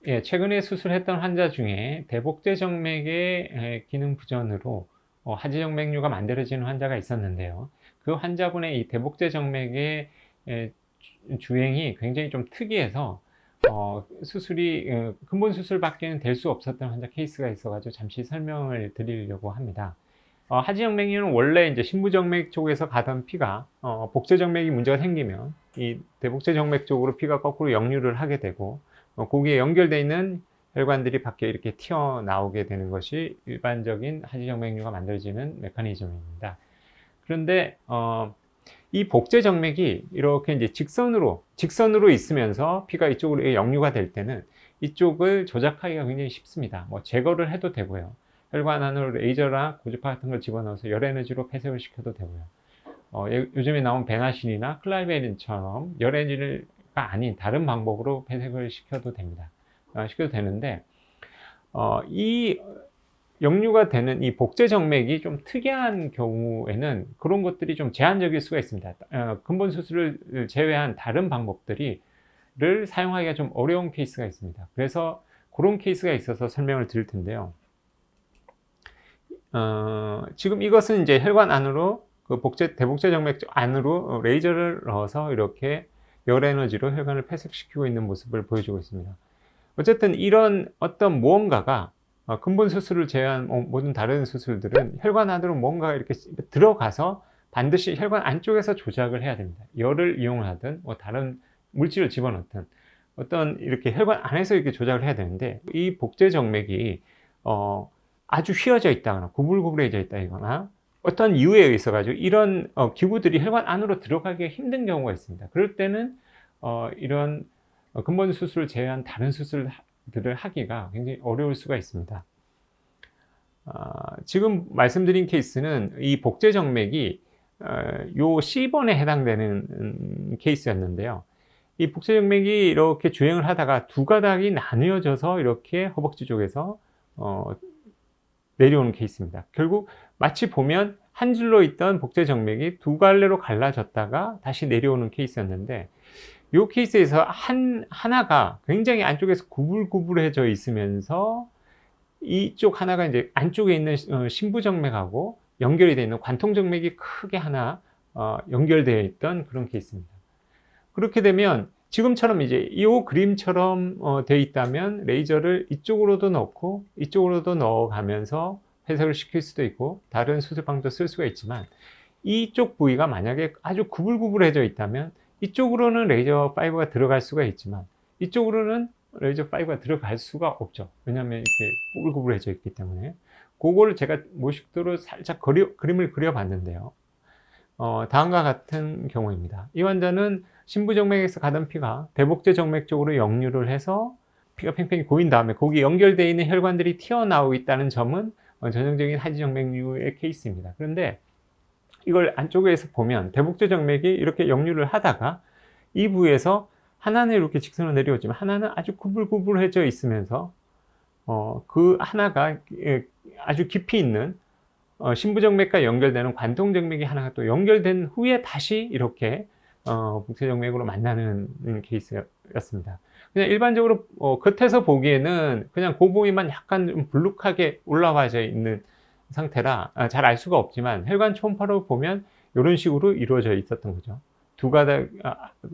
예, 최근에 수술했던 환자 중에 대복제 정맥의 기능 부전으로 하지정맥류가 만들어지는 환자가 있었는데요. 그 환자분의 이 대복제 정맥의 주행이 굉장히 좀 특이해서 수술이 근본 수술밖에는 될 수 없었던 환자 케이스가 있어가지고 잠시 설명을 드리려고 합니다. 하지정맥류는 원래 이제 신부정맥 쪽에서 가던 피가 복제정맥이 문제가 생기면 이 대복제정맥 쪽으로 피가 거꾸로 역류를 하게 되고 거기에 연결되어 있는 혈관들이 밖에 이렇게 튀어나오게 되는 것이 일반적인 하지정맥류가 만들어지는 메커니즘입니다. 그런데 이 복제정맥이 이렇게 이제 직선으로 있으면서 피가 이쪽으로 역류가 될 때는 이쪽을 조작하기가 굉장히 쉽습니다. 뭐 제거를 해도 되고요. 혈관 안으로 레이저나 고주파 같은 걸 집어넣어서 열 에너지로 폐쇄를 시켜도 되고요. 요즘에 나온 베나신이나 클라이베린처럼 열 에너지가 아닌 다른 방법으로 폐쇄를 시켜도 됩니다. 시켜도 되는데 이 역류가 되는 이 복제 정맥이 좀 특이한 경우에는 그런 것들이 좀 제한적일 수가 있습니다. 근본 수술을 제외한 다른 방법들을 사용하기가 좀 어려운 케이스가 있습니다. 그래서 그런 케이스가 있어서 설명을 드릴 텐데요. 지금 이것은 이제 혈관 안으로 그 대복제 정맥 안으로 레이저를 넣어서 이렇게 열 에너지로 혈관을 폐쇄시키고 있는 모습을 보여주고 있습니다. 어쨌든 이런 어떤 무언가가 근본 수술을 제외한 모든 다른 수술들은 혈관 안으로 뭔가 이렇게 들어가서 반드시 혈관 안쪽에서 조작을 해야 됩니다. 열을 이용하든 뭐 다른 물질을 집어넣든 어떤 이렇게 혈관 안에서 이렇게 조작을 해야 되는데 이 복제 정맥이 아주 휘어져 있다거나 구불구불해져 있다거나 어떤 이유에 의해서 가지고 이런 기구들이 혈관 안으로 들어가기가 힘든 경우가 있습니다. 그럴 때는 이런 근본 수술을 제외한 다른 수술들을 하기가 굉장히 어려울 수가 있습니다. 지금 말씀드린 케이스는 이 복제 정맥이 요 C번에 해당되는 케이스였는데요. 이 복제 정맥이 이렇게 주행을 하다가 두 가닥이 나뉘어져서 이렇게 허벅지 쪽에서 내려오는 케이스입니다. 결국 마치 보면 한 줄로 있던 복제 정맥이 두 갈래로 갈라졌다가 다시 내려오는 케이스였는데 이 케이스에서 하나가 굉장히 안쪽에서 구불구불해져 있으면서 이쪽 하나가 이제 안쪽에 있는 신부정맥하고 연결이 되어 있는 관통정맥이 크게 하나 연결되어 있던 그런 케이스입니다. 그렇게 되면 지금처럼 이제 이 그림처럼 되어 있다면 레이저를 이쪽으로도 넣고 이쪽으로도 넣어가면서 회색을 시킬 수도 있고 다른 수술방도 쓸 수가 있지만 이쪽 부위가 만약에 아주 구불구불해져 있다면 이쪽으로는 레이저 파이브가 들어갈 수가 있지만 이쪽으로는 레이저 파이브가 들어갈 수가 없죠. 왜냐하면 이렇게 구불구불해져 있기 때문에. 그거를 제가 모식도로 살짝 그림을 그려봤는데요. 다음과 같은 경우입니다. 이 환자는 신부정맥에서 가던 피가 대복제 정맥 쪽으로 역류를 해서 피가 팽팽히 고인 다음에 거기 연결되어 있는 혈관들이 튀어나오고 있다는 점은 전형적인 하지정맥류의 케이스입니다. 그런데 이걸 안쪽에서 보면 대복제 정맥이 이렇게 역류를 하다가 이 부위에서 하나는 이렇게 직선으로 내려오지만 하나는 아주 구불구불해져 있으면서 그 하나가 아주 깊이 있는 신부정맥과 연결되는 관통정맥이 하나가 또 연결된 후에 다시 이렇게 복제정맥으로 만나는 케이스였습니다. 그냥 일반적으로 겉에서 보기에는 그냥 그 부위만 약간 좀 불룩하게 올라와져 있는 상태라 잘 알 수가 없지만 혈관 초음파로 보면 이런 식으로 이루어져 있었던 거죠. 두 가닥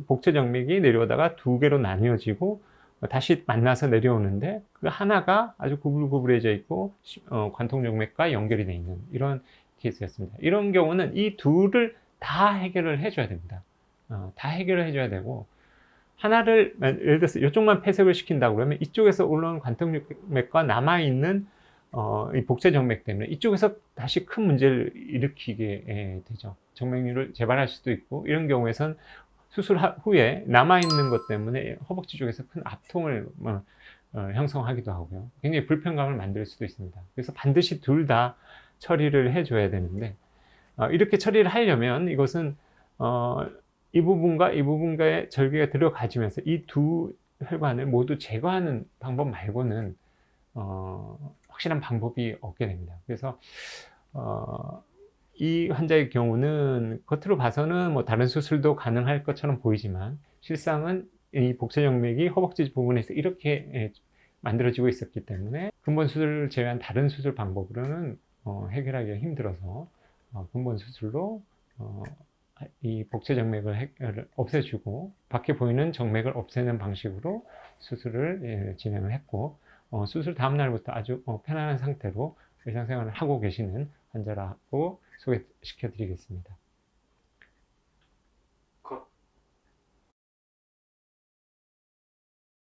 복제정맥이 내려오다가 두 개로 나뉘어지고 다시 만나서 내려오는데 그 하나가 아주 구불구불해져 있고 관통정맥과 연결이 되어 있는 이런 케이스였습니다. 이런 경우는 이 둘을 다 해결을 해줘야 됩니다. 다 해결을 해줘야 되고 하나를 예를 들어서 이쪽만 폐쇄를 시킨다고 그러면 이쪽에서 올라오는 관통정맥과 남아있는 이 복제 정맥 때문에 이쪽에서 다시 큰 문제를 일으키게 되죠. 정맥류를 재발할 수도 있고 이런 경우에선 수술 후에 남아있는 것 때문에 허벅지 쪽에서 큰 압통을 형성하기도 하고요. 굉장히 불편감을 만들 수도 있습니다. 그래서 반드시 둘 다 처리를 해줘야 되는데 이렇게 처리를 하려면 이것은 이 부분과 이 부분과의 절개가 들어가지면서 이 두 혈관을 모두 제거하는 방법 말고는 확실한 방법이 없게 됩니다. 그래서 이 환자의 경우는 겉으로 봐서는 뭐 다른 수술도 가능할 것처럼 보이지만 실상은 이 복제정맥이 허벅지 부분에서 이렇게 만들어지고 있었기 때문에 근본 수술을 제외한 다른 수술 방법으로는 해결하기가 힘들어서 근본 수술로 이 복제 정맥을 없애주고 밖에 보이는 정맥을 없애는 방식으로 수술을 진행을 했고 수술 다음 날부터 아주 편안한 상태로 일상생활을 하고 계시는 환자라고 소개시켜 드리겠습니다.